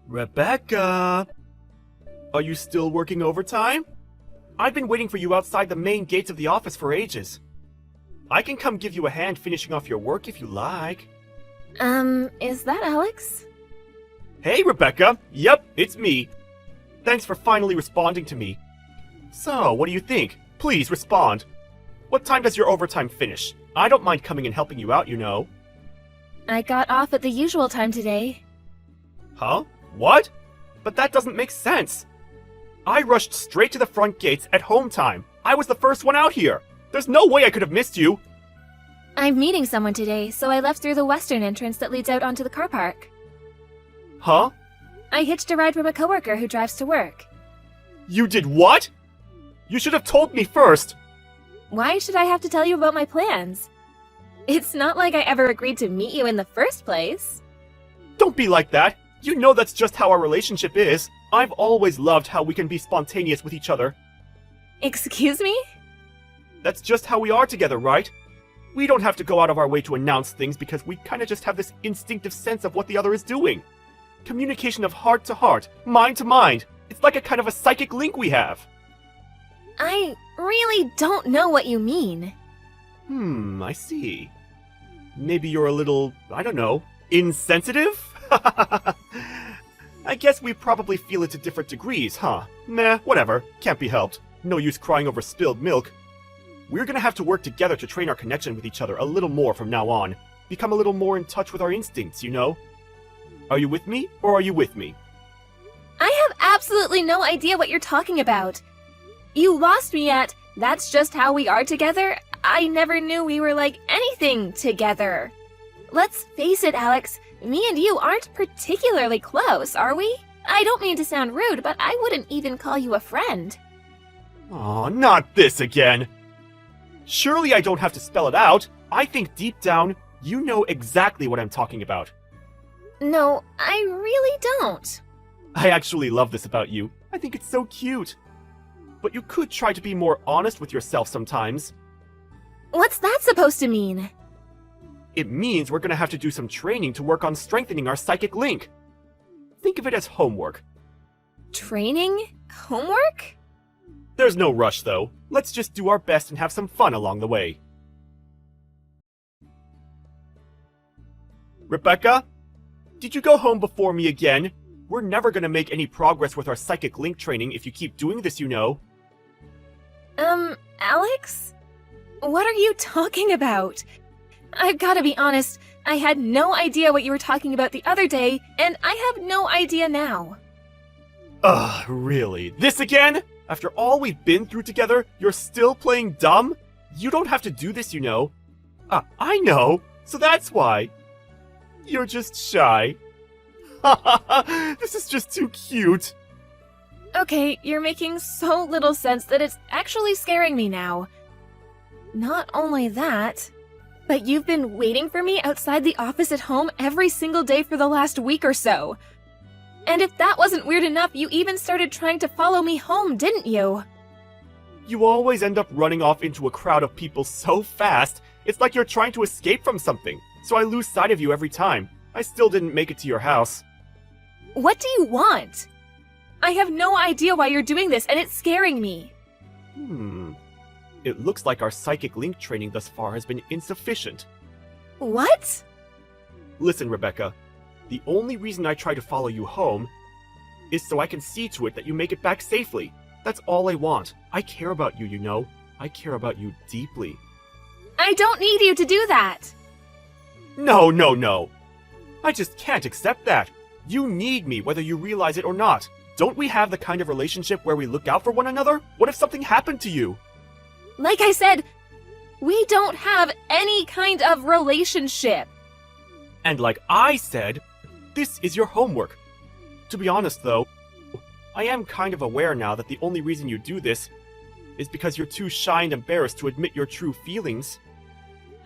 Rebecca! Are you still working overtime? I've been waiting for you outside the main gates of the office for ages. I can come give you a hand finishing off your work if you like. Is that Alex? Hey, Rebecca! Yep, it's me. Thanks for finally responding to me. So, what do you think? Please respond. What time does your overtime finish? I don't mind coming and helping you out, you know. I got off at the usual time today. Huh? What? But that doesn't make sense. I rushed straight to the front gates at home time. I was the first one out here. There's no way I could have missed you. I'm meeting someone today, so I left through the western entrance that leads out onto the car park. Huh? I hitched a ride from a coworker who drives to work. You did what? You should have told me first. Why should I have to tell you about my plans? It's not like I ever agreed to meet you in the first place. Don't be like that. You know that's just how our relationship is. I've always loved how we can be spontaneous with each other. Excuse me? That's just how we are together, right? We don't have to go out of our way to announce things because we kind of just have this instinctive sense of what the other is doing. Communication of heart to heart, mind to mind. It's like a kind of a psychic link we have. I really don't know what you mean. I see. Maybe you're a little, I don't know, insensitive? I guess we probably feel it to different degrees, huh? Nah, whatever. Can't be helped. No use crying over spilled milk. We're gonna have to work together to train our connection with each other a little more from now on. Become a little more in touch with our instincts, you know? Are you with me, or are you with me? I have absolutely no idea what you're talking about. You lost me at, that's just how we are together. I never knew we were like anything together. Let's face it, Alex. Me and you aren't particularly close, are we? I don't mean to sound rude, but I wouldn't even call you a friend. Aw, not this again! Surely I don't have to spell it out. I think deep down, you know exactly what I'm talking about. No, I really don't. I actually love this about you. I think it's so cute. But you could try to be more honest with yourself sometimes. What's that supposed to mean? It means we're gonna have to do some training to work on strengthening our psychic link. Think of it as homework. Training? Homework? There's no rush, though. Let's just do our best and have some fun along the way. Rebecca? Did you go home before me again? We're never gonna make any progress with our psychic link training if you keep doing this, you know. Alex? What are you talking about? I've gotta be honest, I had no idea what you were talking about the other day, and I have no idea now. Ugh, really? This again? After all we've been through together, you're still playing dumb? You don't have to do this, you know. I know, so that's why. You're just shy. This is just too cute. Okay, you're making so little sense that it's actually scaring me now. Not only that, but you've been waiting for me outside the office at home every single day for the last week or so. And if that wasn't weird enough, you even started trying to follow me home, didn't you? You always end up running off into a crowd of people so fast, it's like you're trying to escape from something, so I lose sight of you every time. I still didn't make it to your house. What do you want? I have no idea why you're doing this, and it's scaring me. It looks like our psychic link training thus far has been insufficient. What? Listen, Rebecca, the only reason I try to follow you home is so I can see to it that you make it back safely. That's all I want. I care about you, you know. I care about you deeply. I don't need you to do that. No, no, no. I just can't accept that. You need me whether you realize it or not. Don't we have the kind of relationship where we look out for one another? What if something happened to you? Like I said, we don't have any kind of relationship. And like I said, this is your homework. To be honest though, I am kind of aware now that the only reason you do this is because you're too shy and embarrassed to admit your true feelings.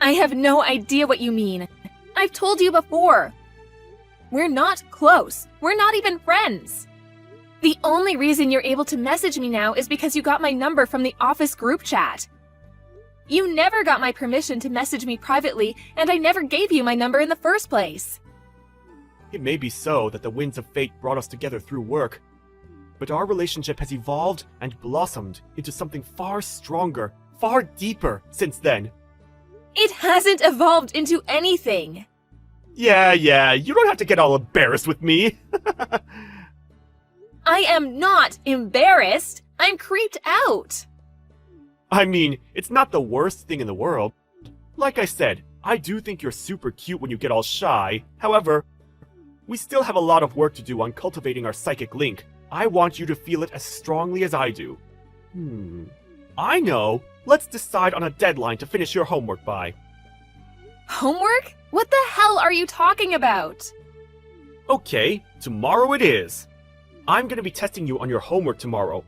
I have no idea what you mean. I've told you before. We're not close. We're not even friends. The only reason you're able to message me now is because you got my number from the office group chat. You never got my permission to message me privately, and I never gave you my number in the first place. It may be so that the winds of fate brought us together through work, but our relationship has evolved and blossomed into something far stronger, far deeper since then. It hasn't evolved into anything. Yeah, you don't have to get all embarrassed with me. I am not embarrassed. I'm creeped out. I mean, it's not the worst thing in the world. Like I said, I do think you're super cute when you get all shy. However, we still have a lot of work to do on cultivating our psychic link. I want you to feel it as strongly as I do. I know. Let's decide on a deadline to finish your homework by. Homework? What the hell are you talking about? Okay, tomorrow it is. I'm gonna be testing you on your homework tomorrow,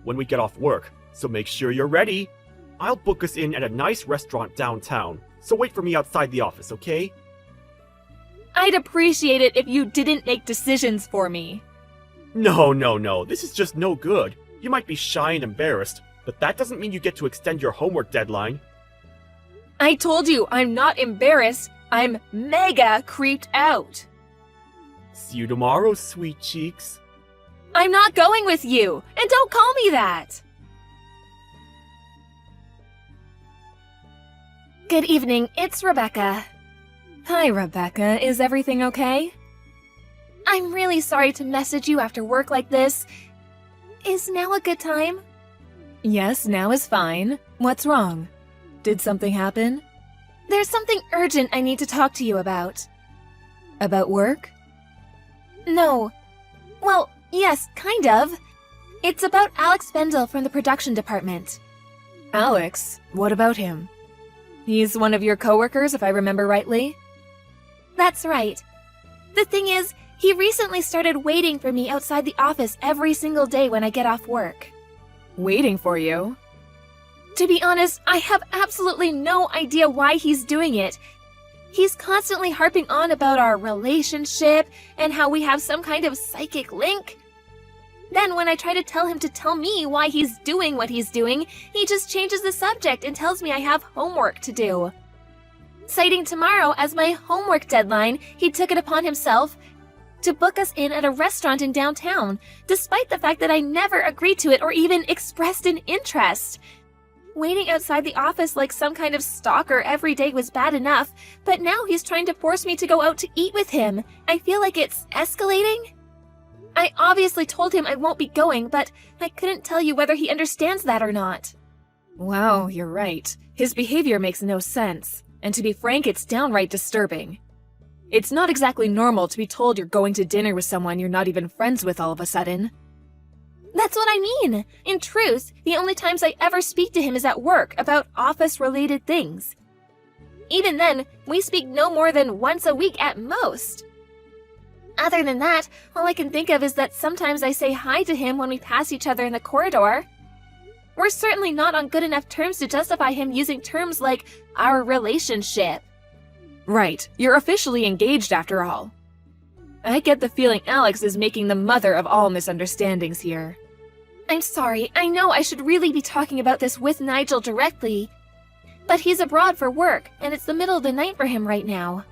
when we get off work, so make sure you're ready. I'll book us in at a nice restaurant downtown, so wait for me outside the office, okay? I'd appreciate it if you didn't make decisions for me. No, this is just no good. You might be shy and embarrassed, but that doesn't mean you get to extend your homework deadline. I told you I'm not embarrassed. I'm mega creeped out. See you tomorrow, sweet cheeks. I'm not going with you, and don't call me that. Good evening, it's Rebecca. Hi, Rebecca. Is everything okay? I'm really sorry to message you after work like this. Is now a good time? Yes, now is fine. What's wrong? Did something happen? There's something urgent I need to talk to you about. About work? No. Well, yes, kind of. It's about Alex Bendel from the production department. Alex? What about him? He's one of your coworkers, if I remember rightly? That's right. The thing is, he recently started waiting for me outside the office every single day when I get off work. Waiting for you? To be honest, I have absolutely no idea why he's doing it. He's constantly harping on about our relationship and how we have some kind of psychic link. Then when I try to tell him to tell me why he's doing what he's doing, he just changes the subject and tells me I have homework to do. Citing tomorrow as my homework deadline, he took it upon himself to book us in at a restaurant in downtown, despite the fact that I never agreed to it or even expressed an interest. Waiting outside the office like some kind of stalker every day was bad enough, but now he's trying to force me to go out to eat with him. I feel like it's escalating. I obviously told him I won't be going, but I couldn't tell you whether he understands that or not. Wow, you're right. His behavior makes no sense. And to be frank, it's downright disturbing. It's not exactly normal to be told you're going to dinner with someone you're not even friends with all of a sudden. That's what I mean. In truth, the only times I ever speak to him is at work about office-related things. Even then, we speak no more than once a week at most. Other than that, all I can think of is that sometimes I say hi to him when we pass each other in the corridor. We're certainly not on good enough terms to justify him using terms like our relationship. Right, you're officially engaged after all. I get the feeling Alex is making the mother of all misunderstandings here. I'm sorry, I know I should really be talking about this with Nigel directly. But he's abroad for work, and it's the middle of the night for him right now.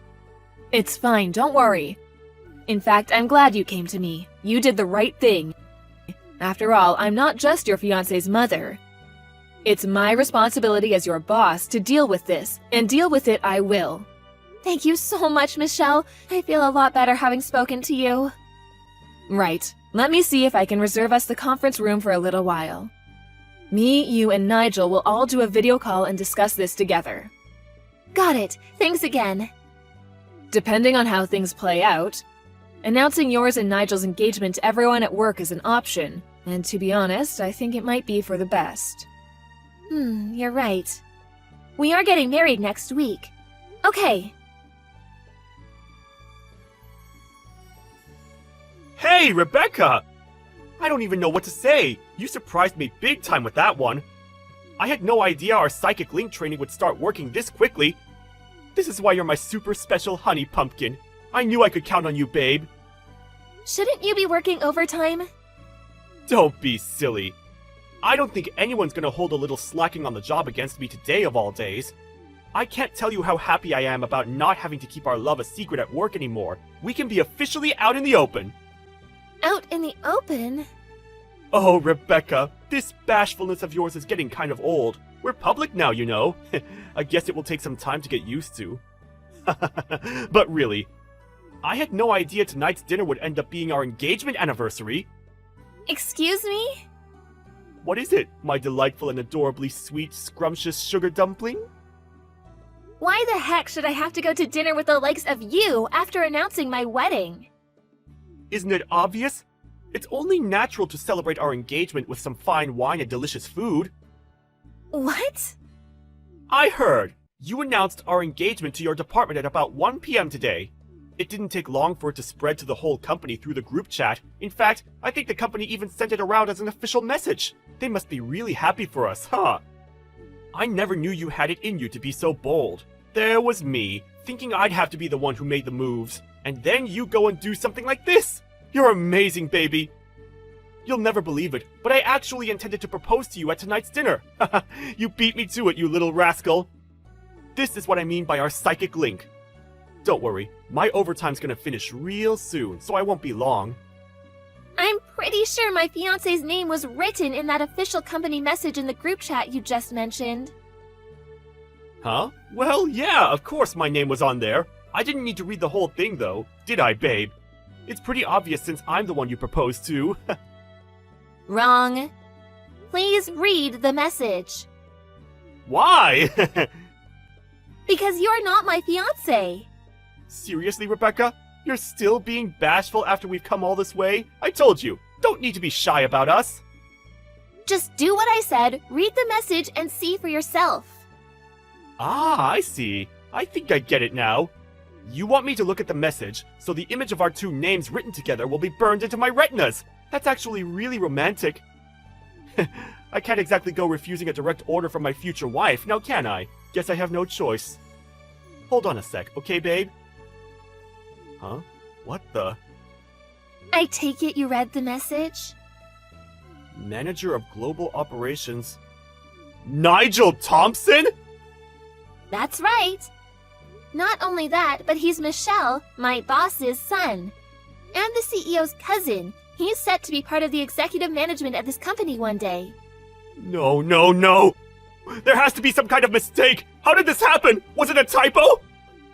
It's fine, don't worry. In fact, I'm glad you came to me. You did the right thing. After all, I'm not just your fiancé's mother. It's my responsibility as your boss to deal with this, and deal with it I will. Thank you so much, Michelle. I feel a lot better having spoken to you. Right. Let me see if I can reserve us the conference room for a little while. Me, you, and Nigel will all do a video call and discuss this together. Got it. Thanks again. Depending on how things play out, announcing yours and Nigel's engagement to everyone at work is an option, and to be honest, I think it might be for the best. You're right. We are getting married next week. Okay. Hey, Rebecca! I don't even know what to say. You surprised me big time with that one. I had no idea our psychic link training would start working this quickly. This is why you're my super special honey pumpkin. I knew I could count on you, babe. Shouldn't you be working overtime? Don't be silly. I don't think anyone's gonna hold a little slacking on the job against me today of all days. I can't tell you how happy I am about not having to keep our love a secret at work anymore. We can be officially out in the open. Out in the open? Oh, Rebecca, this bashfulness of yours is getting kind of old. We're public now, you know. I guess it will take some time to get used to. But really, I had no idea tonight's dinner would end up being our engagement anniversary. Excuse me? What is it, my delightful and adorably sweet, scrumptious sugar dumpling? Why the heck should I have to go to dinner with the likes of you after announcing my wedding? Isn't it obvious? It's only natural to celebrate our engagement with some fine wine and delicious food. What? I heard. You announced our engagement to your department at about 1 p.m. today. It didn't take long for it to spread to the whole company through the group chat. In fact, I think the company even sent it around as an official message. They must be really happy for us, huh? I never knew you had it in you to be so bold. There was me, thinking I'd have to be the one who made the moves. And then you go and do something like this. You're amazing, baby. You'll never believe it, but I actually intended to propose to you at tonight's dinner. You beat me to it, you little rascal. This is what I mean by our psychic link. Don't worry, my overtime's gonna finish real soon, so I won't be long. I'm pretty sure my fiancé's name was written in that official company message in the group chat you just mentioned. Huh? Well, yeah, of course my name was on there. I didn't need to read the whole thing, though. Did I, babe? It's pretty obvious since I'm the one you proposed to. Wrong. Please read the message. Why? Because you're not my fiancé. Seriously, Rebecca? You're still being bashful after we've come all this way? I told you, don't need to be shy about us. Just do what I said, read the message, and see for yourself. Ah, I see. I think I get it now. You want me to look at the message, so the image of our two names written together will be burned into my retinas. That's actually really romantic. I can't exactly go refusing a direct order from my future wife, now can I? Guess I have no choice. Hold on a sec, okay, babe? Huh? What the? I take it you read the message? Manager of Global Operations. Nigel Thompson? That's right. Not only that, but he's Michelle, my boss's son. And the CEO's cousin. He's set to be part of the executive management at this company one day. No, no, no! There has to be some kind of mistake! How did this happen? Was it a typo?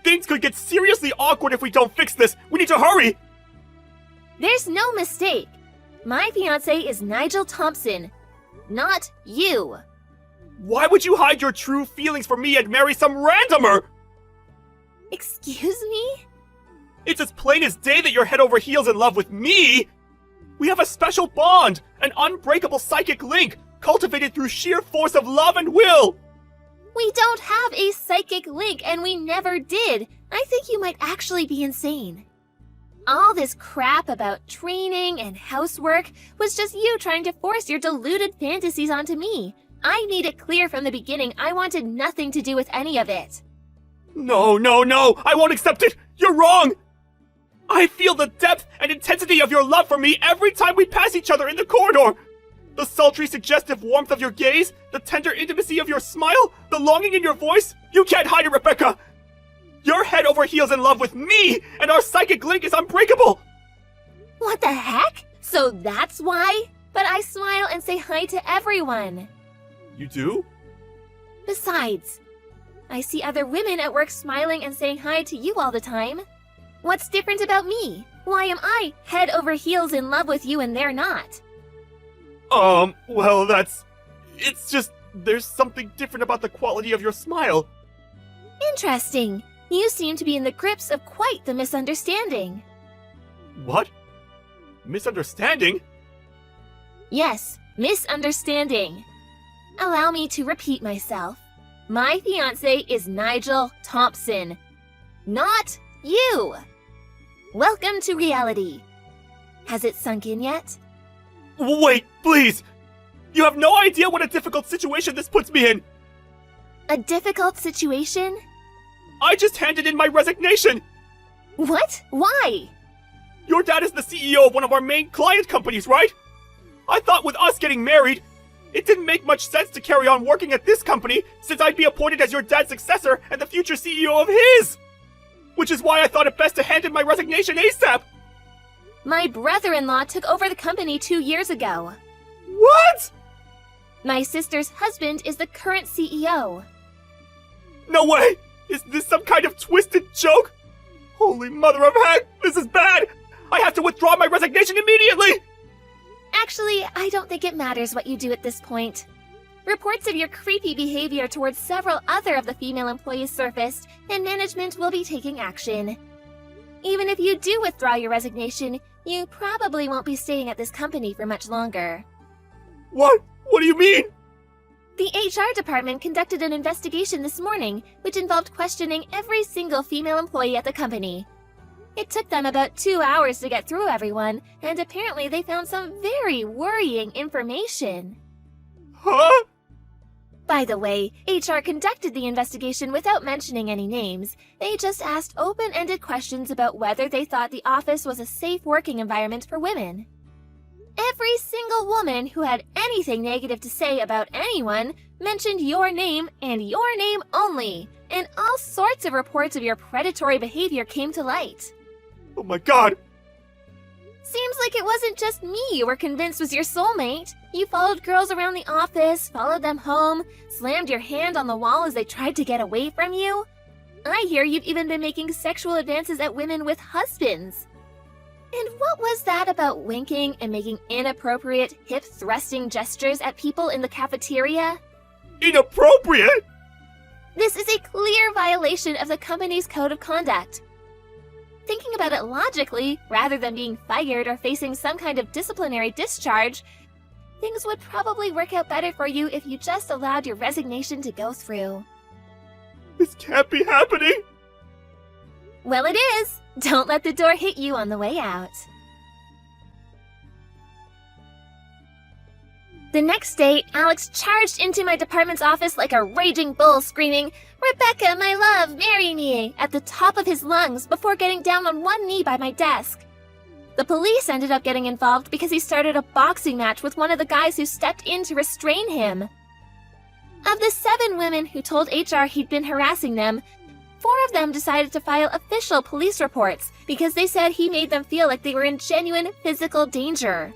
Things could get seriously awkward if we don't fix this! We need to hurry! There's no mistake. My fiancé is Nigel Thompson, not you. Why would you hide your true feelings from me and marry some randomer? Excuse me? It's as plain as day that you're head over heels in love with me! We have a special bond, an unbreakable psychic link, cultivated through sheer force of love and will! We don't have a psychic link, and we never did. I think you might actually be insane. All this crap about training and housework was just you trying to force your deluded fantasies onto me. I made it clear from the beginning I wanted nothing to do with any of it. No, no, no! I won't accept it! You're wrong! I feel the depth and intensity of your love for me every time we pass each other in the corridor! The sultry, suggestive warmth of your gaze, the tender intimacy of your smile, the longing in your voice, you can't hide it, Rebecca! You're head over heels in love with me, and our psychic link is unbreakable! What the heck? So that's why? But I smile and say hi to everyone. You do? Besides, I see other women at work smiling and saying hi to you all the time. What's different about me? Why am I head over heels in love with you and they're not? Well, it's just, there's something different about the quality of your smile. Interesting. You seem to be in the grips of quite the misunderstanding. What? Misunderstanding? Yes, misunderstanding. Allow me to repeat myself. My fiancé is Nigel Thompson, not you. Welcome to reality. Has it sunk in yet? Wait, please! You have no idea what a difficult situation this puts me in! A difficult situation? I just handed in my resignation! What? Why? Your dad is the CEO of one of our main client companies, right? I thought with us getting married, It didn't make much sense to carry on working at this company since I'd be appointed as your dad's successor and the future CEO of his! Which is why I thought it best to hand in my resignation ASAP! My brother-in-law took over the company 2 years ago. What?! My sister's husband is the current CEO. No way! Is this some kind of twisted joke? Holy mother of heck, this is bad! I have to withdraw my resignation immediately! Actually, I don't think it matters what you do at this point. Reports of your creepy behavior towards several other of the female employees surfaced, and management will be taking action. Even if you do withdraw your resignation, you probably won't be staying at this company for much longer. What? What do you mean? The HR department conducted an investigation this morning, which involved questioning every single female employee at the company. It took them about 2 hours to get through everyone, and apparently they found some very worrying information. Huh? By the way, HR conducted the investigation without mentioning any names. They just asked open-ended questions about whether they thought the office was a safe working environment for women. Every single woman who had anything negative to say about anyone mentioned your name and your name only, and all sorts of reports of your predatory behavior came to light. Oh my god! Seems like it wasn't just me you were convinced was your soulmate. You followed girls around the office, followed them home, slammed your hand on the wall as they tried to get away from you. I hear you've even been making sexual advances at women with husbands. And what was that about winking and making inappropriate, hip-thrusting gestures at people in the cafeteria? Inappropriate?! This is a clear violation of the company's code of conduct. Thinking about it logically, rather than being fired or facing some kind of disciplinary discharge, things would probably work out better for you if you just allowed your resignation to go through. This can't be happening! Well, it is! Don't let the door hit you on the way out. The next day, Alex charged into my department's office like a raging bull, screaming, "Rebecca, my love, marry me!" at the top of his lungs before getting down on one knee by my desk. The police ended up getting involved because he started a boxing match with one of the guys who stepped in to restrain him. Of the 7 women who told HR he'd been harassing them, 4 of them decided to file official police reports because they said he made them feel like they were in genuine physical danger.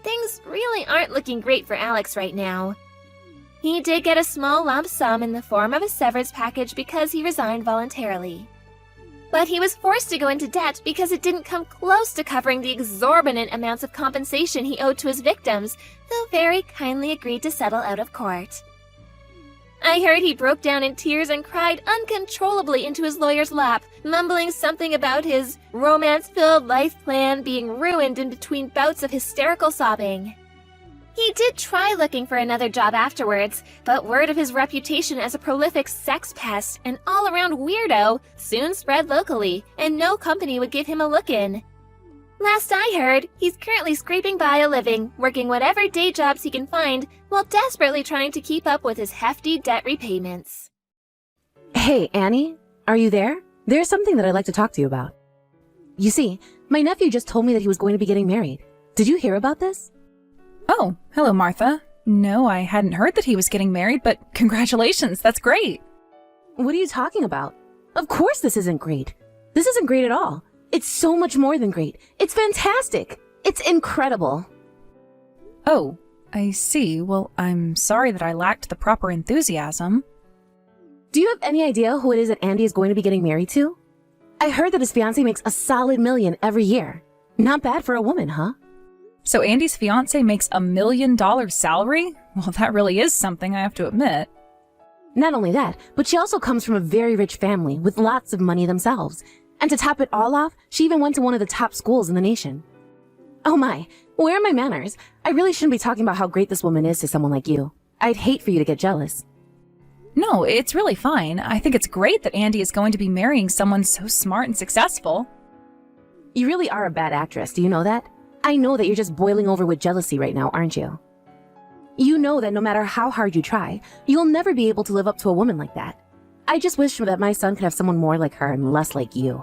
Things really aren't looking great for Alex right now. He did get a small lump sum in the form of a severance package because he resigned voluntarily. But he was forced to go into debt because it didn't come close to covering the exorbitant amounts of compensation he owed to his victims, who very kindly agreed to settle out of court. I heard he broke down in tears and cried uncontrollably into his lawyer's lap, mumbling something about his romance-filled life plan being ruined in between bouts of hysterical sobbing. He did try looking for another job afterwards, but word of his reputation as a prolific sex pest and all-around weirdo soon spread locally, and no company would give him a look-in. Last I heard, he's currently scraping by a living, working whatever day jobs he can find, while desperately trying to keep up with his hefty debt repayments. Hey, Annie, are you there? There's something that I'd like to talk to you about. You see, my nephew just told me that he was going to be getting married. Did you hear about this? Oh, hello, Martha. No, I hadn't heard that he was getting married, but congratulations, that's great. What are you talking about? Of course this isn't great. This isn't great at all. It's so much more than great. It's fantastic. It's incredible. Oh, I see. Well, I'm sorry that I lacked the proper enthusiasm. Do you have any idea who it is that Andy is going to be getting married to? I heard that his fiancé makes a solid $1 million every year. Not bad for a woman, huh? So Andy's fiancé makes $1 million salary? Well, that really is something, I have to admit. Not only that, but she also comes from a very rich family with lots of money themselves. And to top it all off, she even went to one of the top schools in the nation. Oh my, where are my manners? I really shouldn't be talking about how great this woman is to someone like you. I'd hate for you to get jealous. No, it's really fine. I think it's great that Andy is going to be marrying someone so smart and successful. You really are a bad actress, do you know that? I know that you're just boiling over with jealousy right now, aren't you? You know that no matter how hard you try, you'll never be able to live up to a woman like that. I just wish that my son could have someone more like her and less like you.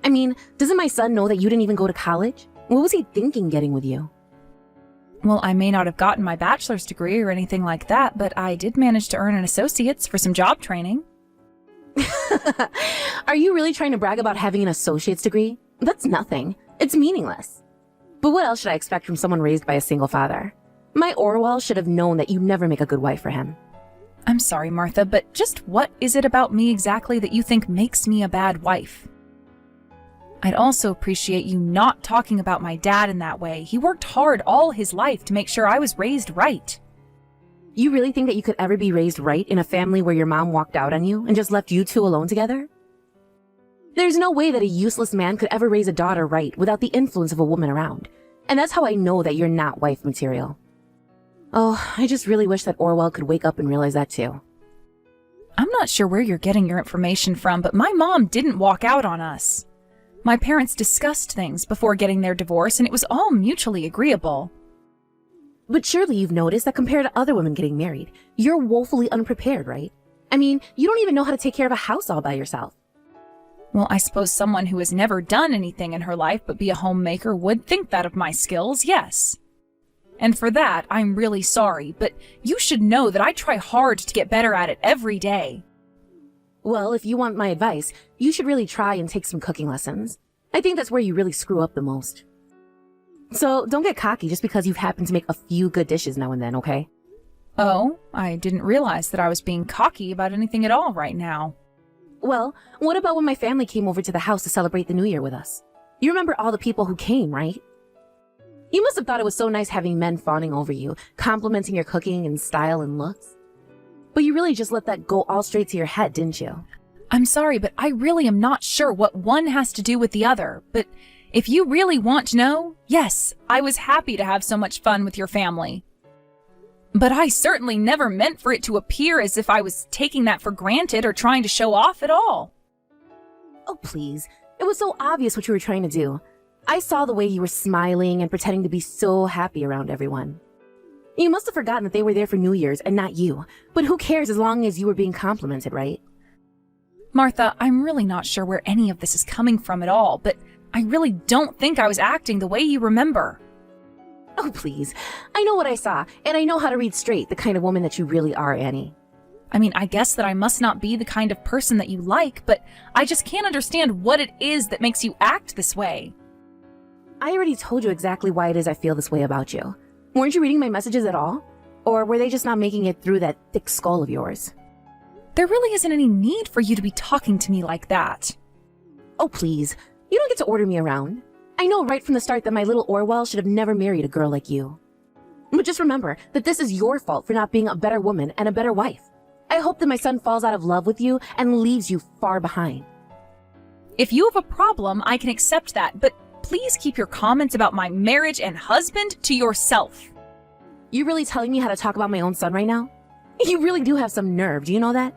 I mean, doesn't my son know that you didn't even go to college? What was he thinking getting with you? Well, I may not have gotten my bachelor's degree or anything like that, but I did manage to earn an associate's for some job training. Are you really trying to brag about having an associate's degree? That's nothing. It's meaningless. But what else should I expect from someone raised by a single father? My Orwell should have known that you never make a good wife for him. I'm sorry, Martha, but just what is it about me exactly that you think makes me a bad wife? I'd also appreciate you not talking about my dad in that way. He worked hard all his life to make sure I was raised right. You really think that you could ever be raised right in a family where your mom walked out on you and just left you two alone together? There's no way that a useless man could ever raise a daughter right without the influence of a woman around. And that's how I know that you're not wife material. Oh, I just really wish that Orwell could wake up and realize that too. I'm not sure where you're getting your information from, but my mom didn't walk out on us. My parents discussed things before getting their divorce, and it was all mutually agreeable. But surely you've noticed that compared to other women getting married, you're woefully unprepared, right? I mean, you don't even know how to take care of a house all by yourself. Well, I suppose someone who has never done anything in her life but be a homemaker would think that of my skills, yes. And for that, I'm really sorry, but you should know that I try hard to get better at it every day. Well, if you want my advice, you should really try and take some cooking lessons. I think that's where you really screw up the most. So don't get cocky just because you've happened to make a few good dishes now and then, okay? Oh, I didn't realize that I was being cocky about anything at all right now. Well, what about when my family came over to the house to celebrate the New Year with us? You remember all the people who came, right? You must have thought it was so nice having men fawning over you, complimenting your cooking and style and looks. But you really just let that go all straight to your head, didn't you? I'm sorry, but I really am not sure what one has to do with the other. But if you really want to know, yes, I was happy to have so much fun with your family. But I certainly never meant for it to appear as if I was taking that for granted or trying to show off at all. Oh, please. It was so obvious what you were trying to do. I saw the way you were smiling and pretending to be so happy around everyone. You must have forgotten that they were there for New Year's and not you. But who cares as long as you were being complimented, right? Martha, I'm really not sure where any of this is coming from at all, but I really don't think I was acting the way you remember. Oh, please. I know what I saw, and I know how to read straight the kind of woman that you really are, Annie. I mean, I guess that I must not be the kind of person that you like, but I just can't understand what it is that makes you act this way. I already told you exactly why it is I feel this way about you. Weren't you reading my messages at all? Or were they just not making it through that thick skull of yours? There really isn't any need for you to be talking to me like that. Oh, please. You don't get to order me around. I know right from the start that my little Orwell should have never married a girl like you. But just remember that this is your fault for not being a better woman and a better wife. I hope that my son falls out of love with you and leaves you far behind. If you have a problem, I can accept that, but please keep your comments about my marriage and husband to yourself. You really telling me how to talk about my own son right now? You really do have some nerve, do you know that?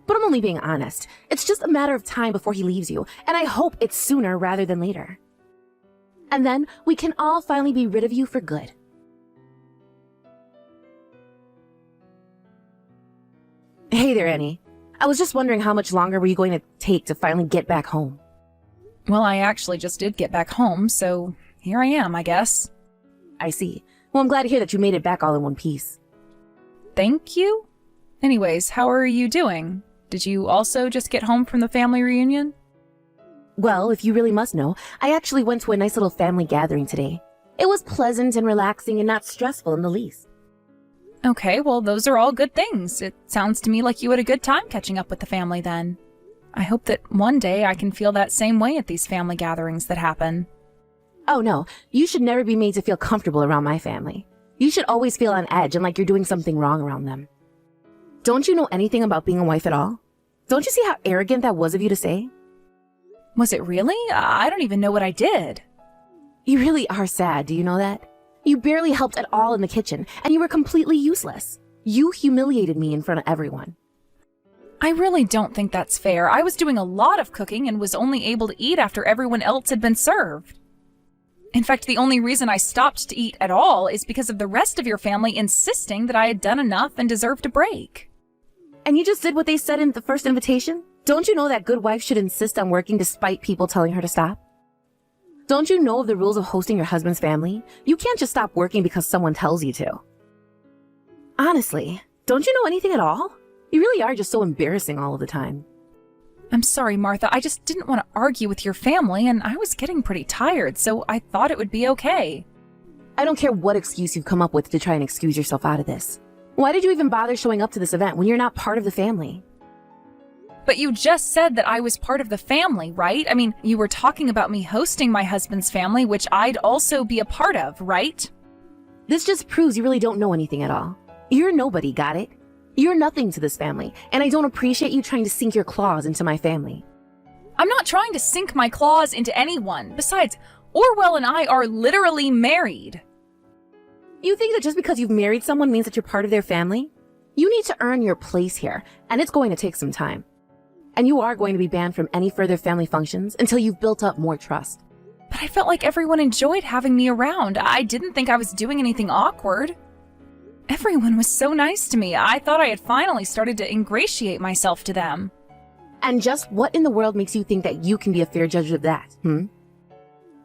But I'm only being honest. It's just a matter of time before he leaves you, and I hope it's sooner rather than later. And then we can all finally be rid of you for good. Hey there, Annie. I was just wondering how much longer were you going to take to finally get back home? Well, I actually just did get back home, so here I am, I guess. I see. Well, I'm glad to hear that you made it back all in one piece. Thank you? Anyways, how are you doing? Did you also just get home from the family reunion? Well, if you really must know, I actually went to a nice little family gathering today. It was pleasant and relaxing and not stressful in the least. Okay, well, those are all good things. It sounds to me like you had a good time catching up with the family then. I hope that one day I can feel that same way at these family gatherings that happen. Oh no, you should never be made to feel comfortable around my family. You should always feel on edge and like you're doing something wrong around them. Don't you know anything about being a wife at all? Don't you see how arrogant that was of you to say? Was it really? I don't even know what I did. You really are sad, do you know that? You barely helped at all in the kitchen, and you were completely useless. You humiliated me in front of everyone. I really don't think that's fair. I was doing a lot of cooking and was only able to eat after everyone else had been served. In fact, the only reason I stopped to eat at all is because of the rest of your family insisting that I had done enough and deserved a break. And you just did what they said in the first invitation? Don't you know that good wife should insist on working despite people telling her to stop? Don't you know of the rules of hosting your husband's family? You can't just stop working because someone tells you to. Honestly, don't you know anything at all? You really are just so embarrassing all of the time. I'm sorry, Martha. I just didn't want to argue with your family, and I was getting pretty tired, so I thought it would be okay. I don't care what excuse you've come up with to try and excuse yourself out of this. Why did you even bother showing up to this event when you're not part of the family? But you just said that I was part of the family, right? I mean, you were talking about me hosting my husband's family, which I'd also be a part of, right? This just proves you really don't know anything at all. You're nobody, got it? You're nothing to this family, and I don't appreciate you trying to sink your claws into my family. I'm not trying to sink my claws into anyone. Besides, Orwell and I are literally married. You think that just because you've married someone means that you're part of their family? You need to earn your place here, and it's going to take some time. And you are going to be banned from any further family functions until you've built up more trust. But I felt like everyone enjoyed having me around. I didn't think I was doing anything awkward. Everyone was so nice to me. I thought I had finally started to ingratiate myself to them. And just what in the world makes you think that you can be a fair judge of that,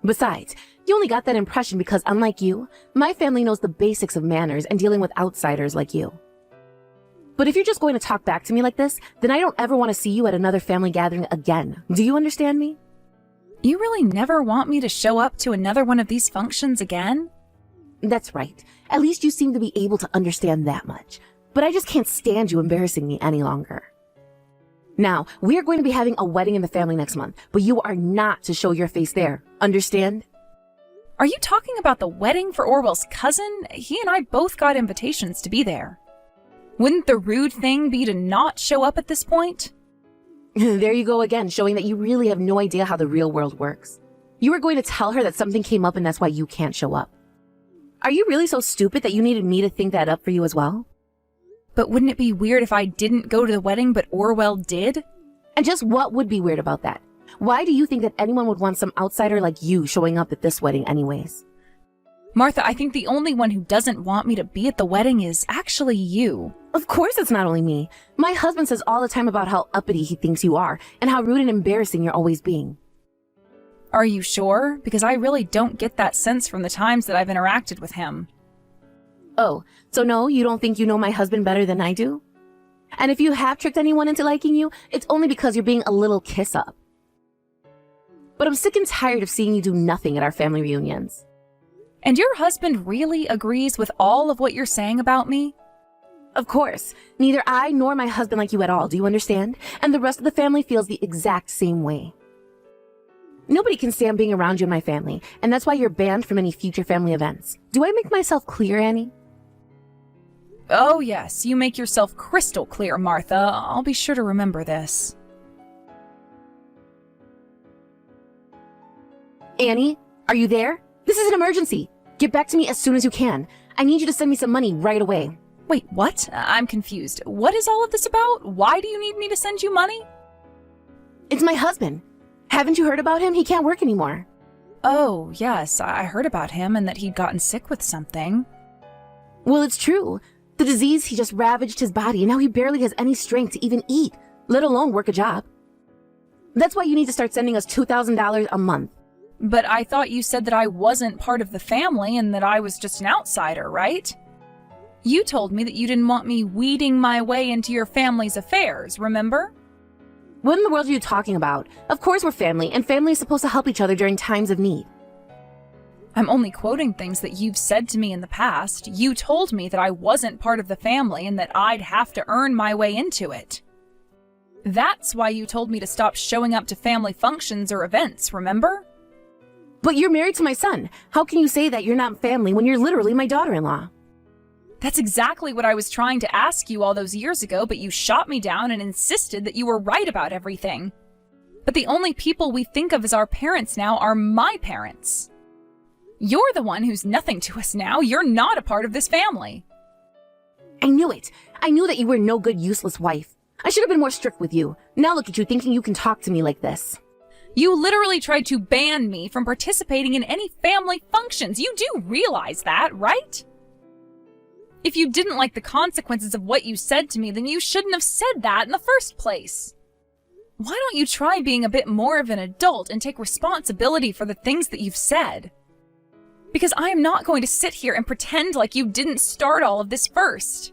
Besides, you only got that impression because, unlike you, my family knows the basics of manners and dealing with outsiders like you. But if you're just going to talk back to me like this, then I don't ever want to see you at another family gathering again. Do you understand me? You really never want me to show up to another one of these functions again? That's right. At least you seem to be able to understand that much. But I just can't stand you embarrassing me any longer. Now, we are going to be having a wedding in the family next month, but you are not to show your face there. Understand? Are you talking about the wedding for Orwell's cousin? He and I both got invitations to be there. Wouldn't the rude thing be to not show up at this point? There you go again, showing that you really have no idea how the real world works. You were going to tell her that something came up and that's why you can't show up. Are you really so stupid that you needed me to think that up for you as well? But wouldn't it be weird if I didn't go to the wedding but Orwell did? And just what would be weird about that? Why do you think that anyone would want some outsider like you showing up at this wedding anyways? Martha, I think the only one who doesn't want me to be at the wedding is actually you. Of course it's not only me. My husband says all the time about how uppity he thinks you are and how rude and embarrassing you're always being. Are you sure? Because I really don't get that sense from the times that I've interacted with him. Oh, so no, you don't think you know my husband better than I do? And if you have tricked anyone into liking you, it's only because you're being a little kiss-up. But I'm sick and tired of seeing you do nothing at our family reunions. And your husband really agrees with all of what you're saying about me? Of course. Neither I nor my husband like you at all, do you understand? And the rest of the family feels the exact same way. Nobody can stand being around you and my family, and that's why you're banned from any future family events. Do I make myself clear, Annie? Oh yes, you make yourself crystal clear, Martha. I'll be sure to remember this. Annie, are you there? This is an emergency. Get back to me as soon as you can. I need you to send me some money right away. Wait, what? I'm confused. What is all of this about? Why do you need me to send you money? It's my husband. Haven't you heard about him? He can't work anymore. Oh, yes, I heard about him and that he'd gotten sick with something. Well, it's true. The disease, he just ravaged his body, and now he barely has any strength to even eat, let alone work a job. That's why you need to start sending us $2,000 a month. But I thought you said that I wasn't part of the family and that I was just an outsider, right? You told me that you didn't want me weeding my way into your family's affairs, remember? What in the world are you talking about? Of course we're family, and family is supposed to help each other during times of need. I'm only quoting things that you've said to me in the past. You told me that I wasn't part of the family and that I'd have to earn my way into it. That's why you told me to stop showing up to family functions or events, remember? But you're married to my son. How can you say that you're not family when you're literally my daughter-in-law? That's exactly what I was trying to ask you all those years ago, but you shot me down and insisted that you were right about everything. But the only people we think of as our parents now are my parents. You're the one who's nothing to us now. You're not a part of this family. I knew it. I knew that you were no good, useless wife. I should have been more strict with you. Now look at you thinking you can talk to me like this. You literally tried to ban me from participating in any family functions. You do realize that, right? If you didn't like the consequences of what you said to me, then you shouldn't have said that in the first place. Why don't you try being a bit more of an adult and take responsibility for the things that you've said? Because I am not going to sit here and pretend like you didn't start all of this first.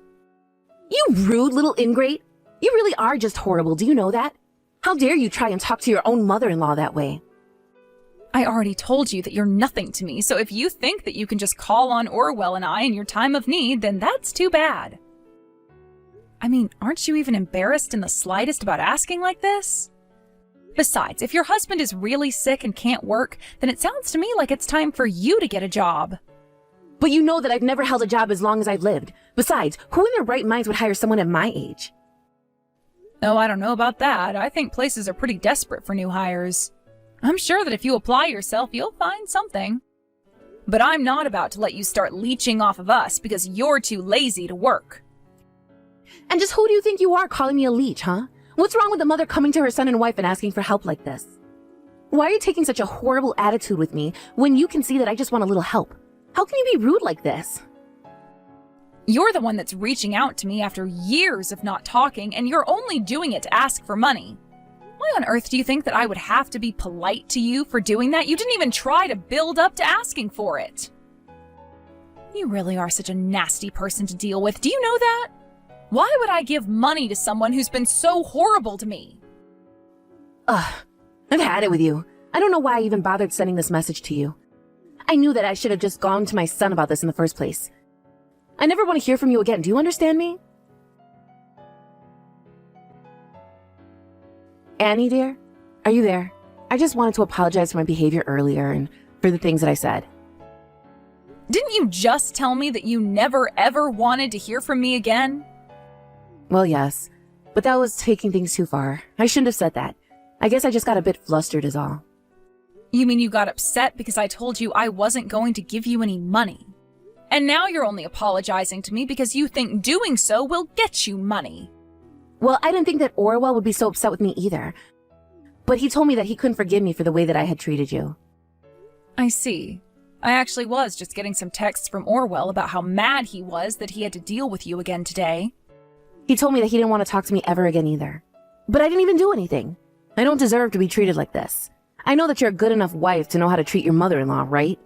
You rude little ingrate. You really are just horrible, do you know that? How dare you try and talk to your own mother-in-law that way? I already told you that you're nothing to me, so if you think that you can just call on Orwell and I in your time of need, then that's too bad. I mean, aren't you even embarrassed in the slightest about asking like this? Besides, if your husband is really sick and can't work, then it sounds to me like it's time for you to get a job. But you know that I've never held a job as long as I've lived. Besides, who in their right minds would hire someone at my age? Oh, I don't know about that. I think places are pretty desperate for new hires. I'm sure that if you apply yourself, you'll find something. But I'm not about to let you start leeching off of us because you're too lazy to work. And just who do you think you are calling me a leech, huh? What's wrong with a mother coming to her son and wife and asking for help like this? Why are you taking such a horrible attitude with me when you can see that I just want a little help? How can you be rude like this? You're the one that's reaching out to me after years of not talking, and you're only doing it to ask for money. Why on earth do you think that I would have to be polite to you for doing that? You didn't even try to build up to asking for it. You really are such a nasty person to deal with. Do you know that? Why would I give money to someone who's been so horrible to me? Ugh, I've had it with you. I don't know why I even bothered sending this message to you. I knew that I should have just gone to my son about this in the first place. I never want to hear from you again. Do you understand me? Annie, dear? Are you there? I just wanted to apologize for my behavior earlier and for the things that I said. Didn't you just tell me that you never ever wanted to hear from me again? Well, yes, but that was taking things too far. I shouldn't have said that. I guess I just got a bit flustered is all. You mean you got upset because I told you I wasn't going to give you any money? And now you're only apologizing to me because you think doing so will get you money. Well, I didn't think that Orwell would be so upset with me either. But he told me that he couldn't forgive me for the way that I had treated you. I see. I actually was just getting some texts from Orwell about how mad he was that he had to deal with you again today. He told me that he didn't want to talk to me ever again either. But I didn't even do anything. I don't deserve to be treated like this. I know that you're a good enough wife to know how to treat your mother-in-law, right?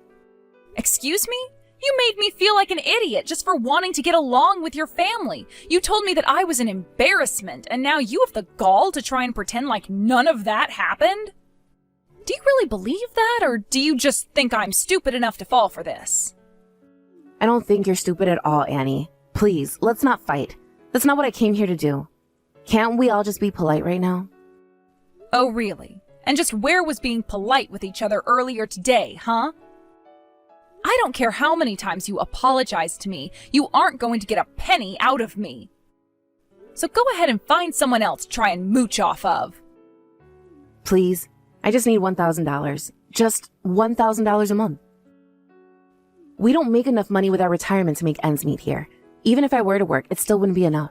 Excuse me? You made me feel like an idiot just for wanting to get along with your family. You told me that I was an embarrassment, and now you have the gall to try and pretend like none of that happened? Do you really believe that, or do you just think I'm stupid enough to fall for this? I don't think you're stupid at all, Annie. Please, let's not fight. That's not what I came here to do. Can't we all just be polite right now? Oh, really? And just where was being polite with each other earlier today, huh? I don't care how many times you apologize to me, you aren't going to get a penny out of me. So go ahead and find someone else to try and mooch off of. Please, I just need $1,000. Just $1,000 a month. We don't make enough money with our retirement to make ends meet here. Even if I were to work, it still wouldn't be enough.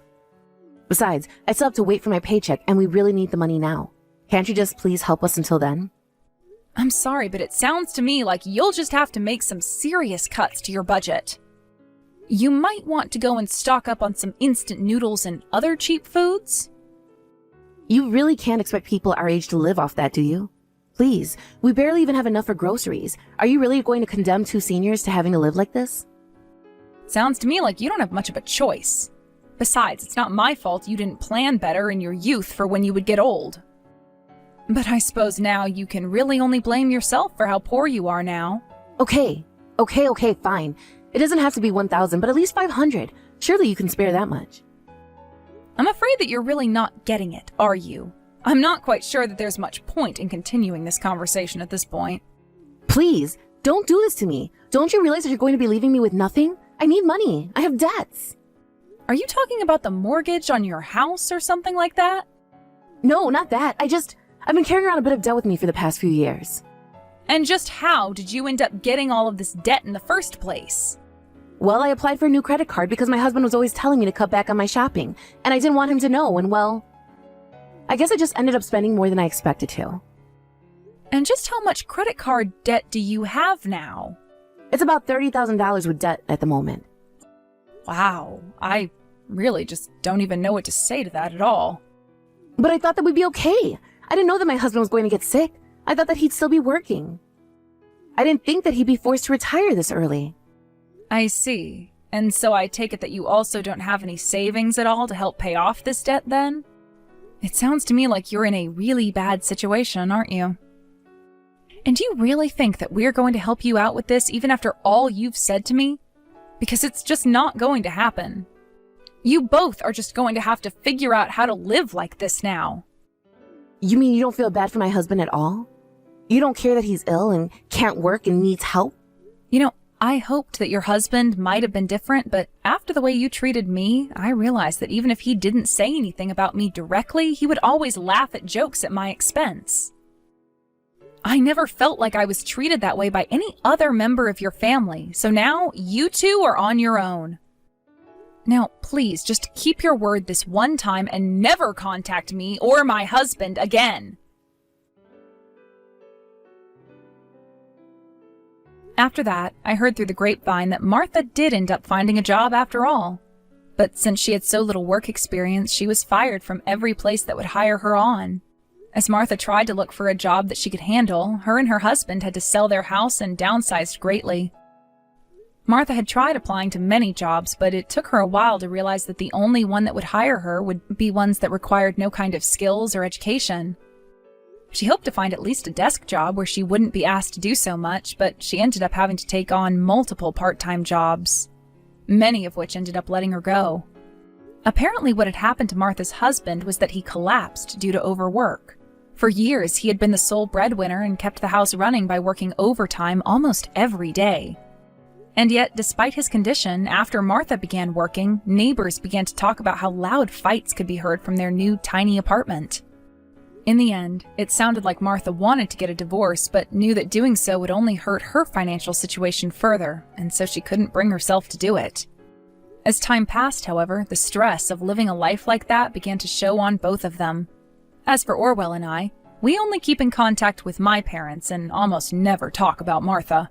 Besides, I still have to wait for my paycheck, and we really need the money now. Can't you just please help us until then? I'm sorry, but it sounds to me like you'll just have to make some serious cuts to your budget. You might want to go and stock up on some instant noodles and other cheap foods. You really can't expect people our age to live off that, do you? Please, we barely even have enough for groceries. Are you really going to condemn 2 seniors to having to live like this? Sounds to me like you don't have much of a choice. Besides, it's not my fault you didn't plan better in your youth for when you would get old. But I suppose now you can really only blame yourself for how poor you are now. Okay, fine. It doesn't have to be 1,000, but at least 500. Surely you can spare that much. I'm afraid that you're really not getting it, are you? I'm not quite sure that there's much point in continuing this conversation at this point. Please, don't do this to me. Don't you realize that you're going to be leaving me with nothing? I need money. I have debts. Are you talking about the mortgage on your house or something like that? No, not that. I've been carrying around a bit of debt with me for the past few years. And just how did you end up getting all of this debt in the first place? Well, I applied for a new credit card because my husband was always telling me to cut back on my shopping, and I didn't want him to know, and well, I guess I just ended up spending more than I expected to. And just how much credit card debt do you have now? It's about $30,000 with debt at the moment. Wow, I really just don't even know what to say to that at all. But I thought that would be okay. I didn't know that my husband was going to get sick. I thought that he'd still be working. I didn't think that he'd be forced to retire this early. I see. And so I take it that you also don't have any savings at all to help pay off this debt then? It sounds to me like you're in a really bad situation, aren't you? And do you really think that we're going to help you out with this even after all you've said to me? Because it's just not going to happen. You both are just going to have to figure out how to live like this now. You mean you don't feel bad for my husband at all? You don't care that he's ill and can't work and needs help? You know, I hoped that your husband might have been different, but after the way you treated me, I realized that even if he didn't say anything about me directly, he would always laugh at jokes at my expense. I never felt like I was treated that way by any other member of your family, so now you two are on your own. Now, please, just keep your word this one time and never contact me or my husband again. After that, I heard through the grapevine that Martha did end up finding a job after all. But since she had so little work experience, she was fired from every place that would hire her on. As Martha tried to look for a job that she could handle, her and her husband had to sell their house and downsized greatly. Martha had tried applying to many jobs, but it took her a while to realize that the only one that would hire her would be ones that required no kind of skills or education. She hoped to find at least a desk job where she wouldn't be asked to do so much, but she ended up having to take on multiple part-time jobs, many of which ended up letting her go. Apparently what had happened to Martha's husband was that he collapsed due to overwork. For years, he had been the sole breadwinner and kept the house running by working overtime almost every day. And yet, despite his condition, after Martha began working, neighbors began to talk about how loud fights could be heard from their new tiny apartment. In the end, it sounded like Martha wanted to get a divorce, but knew that doing so would only hurt her financial situation further, and so she couldn't bring herself to do it. As time passed, however, the stress of living a life like that began to show on both of them. As for Orwell and I, we only keep in contact with my parents and almost never talk about Martha.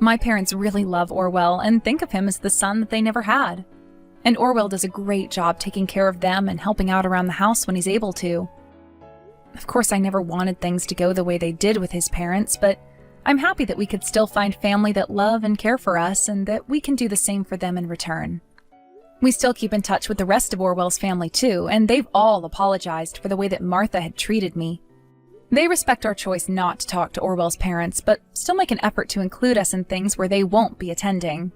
My parents really love Orwell and think of him as the son that they never had. And Orwell does a great job taking care of them and helping out around the house when he's able to. Of course, I never wanted things to go the way they did with his parents, but I'm happy that we could still find family that love and care for us and that we can do the same for them in return. We still keep in touch with the rest of Orwell's family too, and they've all apologized for the way that Martha had treated me. They respect our choice not to talk to Orwell's parents, but still make an effort to include us in things where they won't be attending.